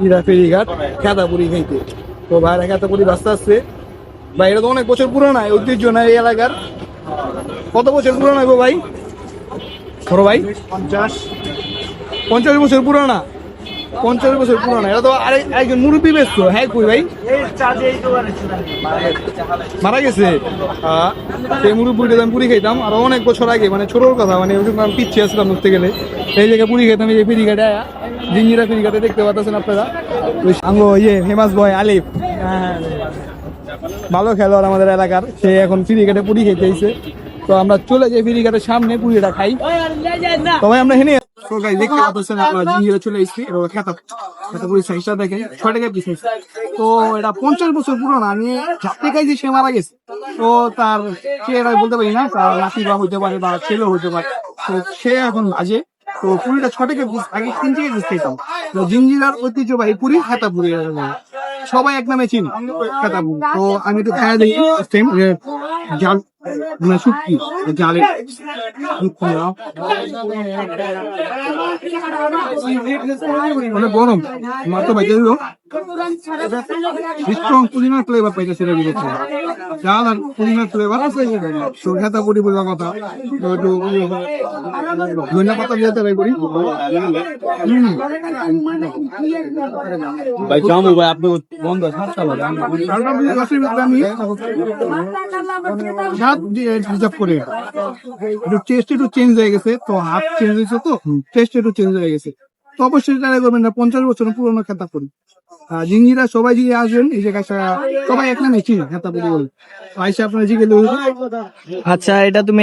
ইরা ফেরিঘাট খেতাপুরি খাইতে। তো ভাইরা খেতাপুরি রাস্তা আসছে ভাই, এটা তো অনেক বছর পুরানো ঐতিহ্য না এই এলাকার। কত বছর পুরানো গো ভাই? বড় ভাই 50 বছর পুরানা। 50 বছর পুরানো, এটা তো আরেকজন মুরব্বী ব্যস্ত। হ্যাঁ কই ভাই মারা গেছে? সেই মুরব্বীটা আমি পুরি খাইতাম আর অনেক বছর আগে, মানে ছোটোর কথা, মানে ওই আমি পিছিয়ে আসলাম ধরতে গেলে। এই জায়গায় পুরি খাইতাম, এই যে ফেরিঘাটে জিঞ্জিরা ফেরিঘাটে দেখতে পাচ্ছেন আপনারা। ওই আঙ্গো ইয়ে ফেমাস বয় আলিফ, ভালো খেলোয়াড় আমাদের এলাকার, সে এখন ফেরিঘাটে পুরি খেতে আইছে। তো আমরা চলে যাই ফেরিঘাটের সামনে, পুরিটা খাই। তবে আমরা হেনে দেখতে পাচ্ছেন আপনারা জিঞ্জিরা চলে এসেছি। খেতাপুরি সাইজটা দেখেন 6 টাকা পিস। তো এটা 50 বছর পুরনো। আমি যাতে খাইছি সে মারা গেছে, তো তার সে এটা বলতে পারি না, তার নাতি বা হইতে পারে বা ছেলেও হইতে পারে। তো সে এখন বাজে। তো পুরিটা 6 টাকা পিস, আগে 3 টাকা পিস খেতাম। তো জিঞ্জিরার ঐতিহ্যবাহী পুরি খেতাপুরি, সবাই এক নামে চিনি খেতাপুরি। তো আমি একটু খাইয়া দিই জাল, মানে শুটকি জালে অনেক গরম মাত্র বাইকে দিল। স্ট্রং পুদিনার ফ্লেভার পাইতেছে জাল আর পুদিনার ফ্লেভার। তো খেতাপুরি বোঝার কথা, একটু ধনিয়া পাতা দিয়ে ট্রাই করি। ভাই জামু ভাই আপনি বন্ধ সাতটা বাজে আমি স্বাদ রিজার্ভ করে, একটু টেস্ট একটু চেঞ্জ হয়ে গেছে। তো হাত চেঞ্জ হয়েছে, তো টেস্ট একটু চেঞ্জ হয়ে গেছে। তো অবশ্যই ট্রাই করবেন না, 50 বছর পুরোনো খেতাপুরি। জিঞ্জিরা সবাই যে আসবেন এই জায়গায়, সবাই এক নামে চিনি খেতাপুরি বলে। আইসা আপনারা জিজ্ঞেস। আচ্ছা, এটা তুমি